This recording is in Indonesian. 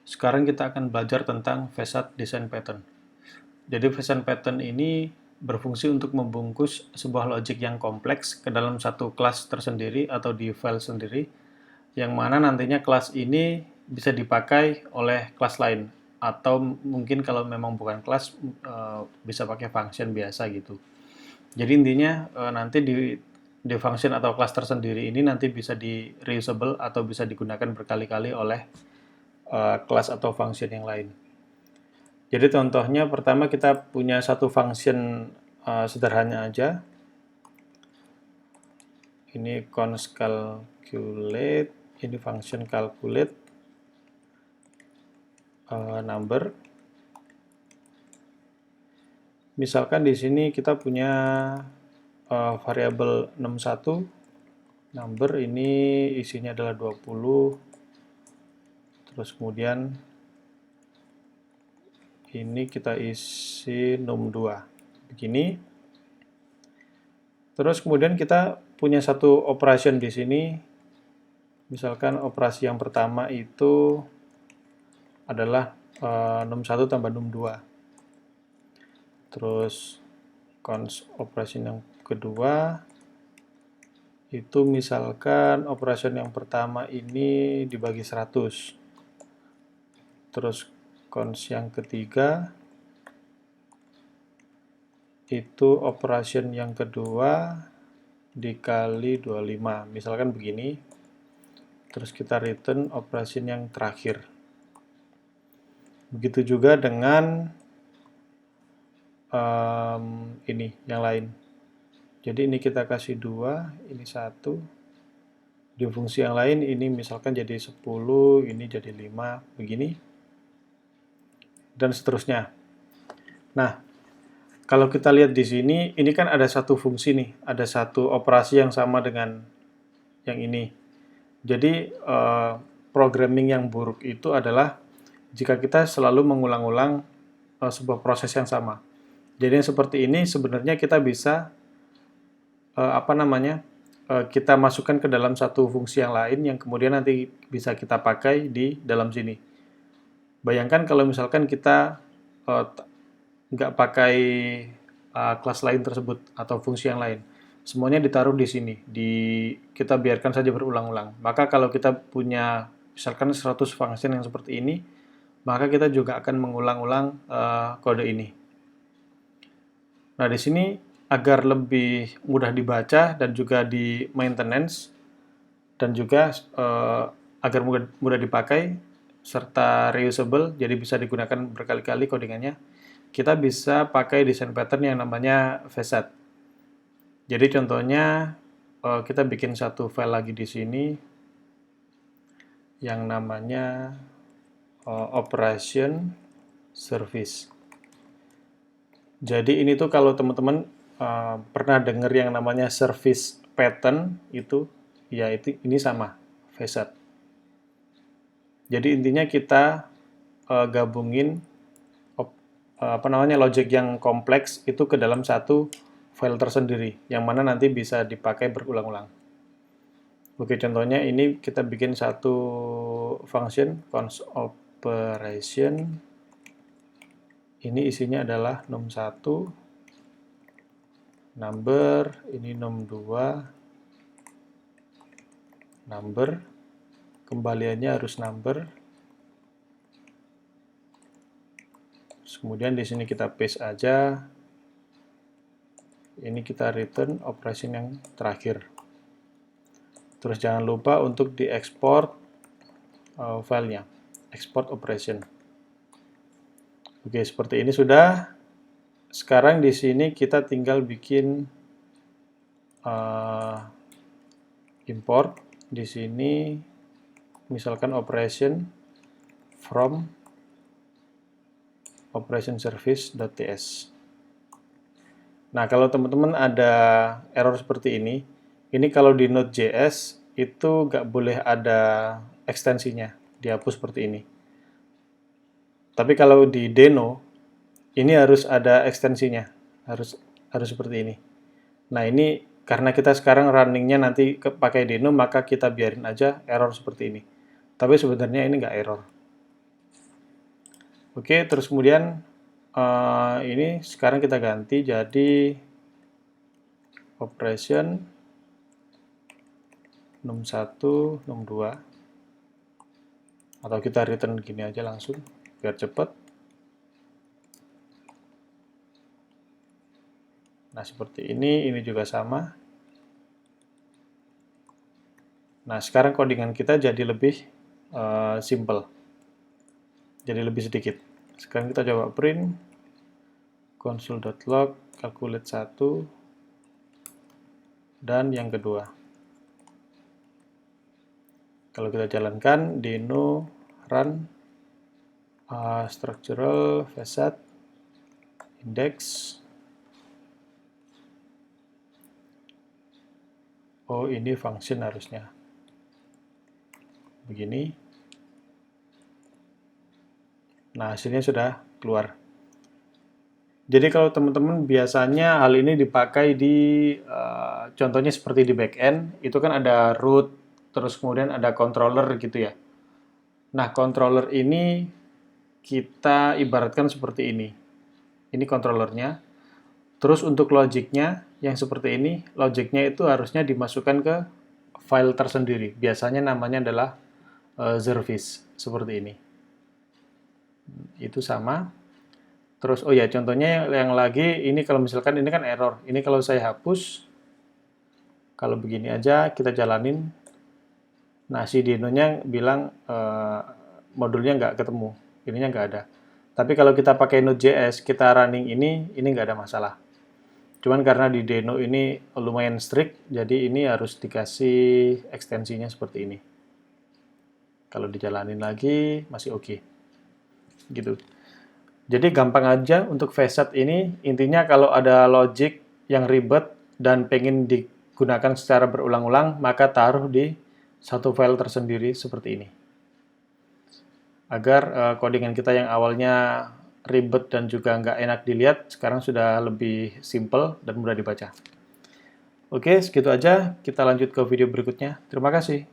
Sekarang kita akan belajar tentang facade design pattern. Jadi facade pattern ini berfungsi untuk membungkus sebuah logic yang kompleks ke dalam satu kelas tersendiri atau di file sendiri, yang mana nantinya kelas ini bisa dipakai oleh kelas lain, atau mungkin kalau memang bukan kelas bisa pakai function biasa gitu. Jadi intinya nanti di function atau kelas tersendiri ini nanti bisa di reusable atau bisa digunakan berkali-kali oleh kelas atau function yang lain. Jadi contohnya pertama kita punya satu function sederhana aja. Ini const calculate, ini function calculate number. Misalkan di sini kita punya variabel 61, number ini isinya adalah 20, terus kemudian ini kita isi num2 begini. Terus kemudian kita punya satu operation di sini. Misalkan operasi yang pertama itu adalah num1 tambah num2. Terus const operation yang kedua itu misalkan operation yang pertama ini dibagi 100. Terus const yang ketiga itu operation yang kedua dikali 25, misalkan begini. Terus kita return operation yang terakhir. Begitu juga dengan ini yang lain. Jadi ini kita kasih 2, ini 1. Di fungsi yang lain ini misalkan jadi 10, ini jadi 5, begini. Dan seterusnya. Nah, kalau kita lihat di sini, ini kan ada satu fungsi nih, ada satu operasi yang sama dengan yang ini. Jadi, programming yang buruk itu adalah jika kita selalu mengulang-ulang sebuah proses yang sama. Jadi yang seperti ini sebenarnya kita bisa kita masukkan ke dalam satu fungsi yang lain yang kemudian nanti bisa kita pakai di dalam sini. Bayangkan kalau misalkan kita nggak pakai kelas lain tersebut atau fungsi yang lain. Semuanya ditaruh di sini, kita biarkan saja berulang-ulang. Maka kalau kita punya misalkan 100 function yang seperti ini, maka kita juga akan mengulang-ulang kode ini. Nah, di sini agar lebih mudah dibaca dan juga di maintenance dan juga agar mudah dipakai serta reusable, jadi bisa digunakan berkali-kali codingannya, kita bisa pakai design pattern yang namanya facade. Jadi contohnya kita bikin satu file lagi di sini yang namanya operation service. Jadi ini tuh kalau teman-teman pernah dengar yang namanya service pattern itu, ya itu ini sama facade. Jadi intinya kita gabungin logic yang kompleks itu ke dalam satu file tersendiri, yang mana nanti bisa dipakai berulang-ulang. Oke, contohnya ini kita bikin satu function const operation. Ini isinya adalah num1, number, ini num2, number, kembaliannya harus number. Kemudian di sini kita paste aja. Ini kita return operation yang terakhir. Terus jangan lupa untuk diekspor filenya, export operation. Oke, seperti ini sudah. Sekarang di sini kita tinggal bikin import. Di sini misalkan operation from operation service.ts. Nah, kalau teman-teman ada error seperti ini kalau di Node.js itu nggak boleh ada ekstensinya, dihapus seperti ini. Tapi kalau di Deno, ini harus ada ekstensinya, harus seperti ini. Nah, ini karena kita sekarang runningnya nanti pakai Deno, maka kita biarin aja error seperti ini. Tapi sebenarnya ini nggak error. Oke, terus kemudian ini sekarang kita ganti jadi operation num1, num2, atau kita return gini aja langsung biar cepat. Nah, seperti ini juga sama. Nah, sekarang codingan kita jadi lebih simple. Jadi lebih sedikit. Sekarang kita coba print console.log calculate 1 dan yang kedua. Kalau kita jalankan deno run structural facet index. Oh, ini function harusnya. Begini. Nah, hasilnya sudah keluar. Jadi kalau teman-teman biasanya hal ini dipakai di contohnya seperti di backend, itu kan ada root, terus kemudian ada controller gitu ya. Nah, controller ini kita ibaratkan seperti ini. Ini controllernya. Terus untuk logiknya yang seperti ini, logiknya itu harusnya dimasukkan ke file tersendiri. Biasanya namanya adalah service, seperti ini. Itu sama. Terus, oh ya, contohnya yang lagi, ini kalau misalkan ini kan error. Ini kalau saya hapus, kalau begini aja, kita jalanin. Nah, si Deno-nya bilang modulnya nggak ketemu. Ininya nggak ada. Tapi kalau kita pakai Node.js, kita running ini nggak ada masalah. Cuman karena di Deno ini lumayan strict, jadi ini harus dikasih ekstensinya seperti ini. Kalau dijalanin lagi, masih oke. Gitu. Jadi gampang aja untuk facet ini, intinya kalau ada logic yang ribet dan pengen digunakan secara berulang-ulang, maka taruh di satu file tersendiri seperti ini. Agar codingan kita yang awalnya ribet dan juga nggak enak dilihat, sekarang sudah lebih simple dan mudah dibaca. Oke, segitu aja. Kita lanjut ke video berikutnya. Terima kasih.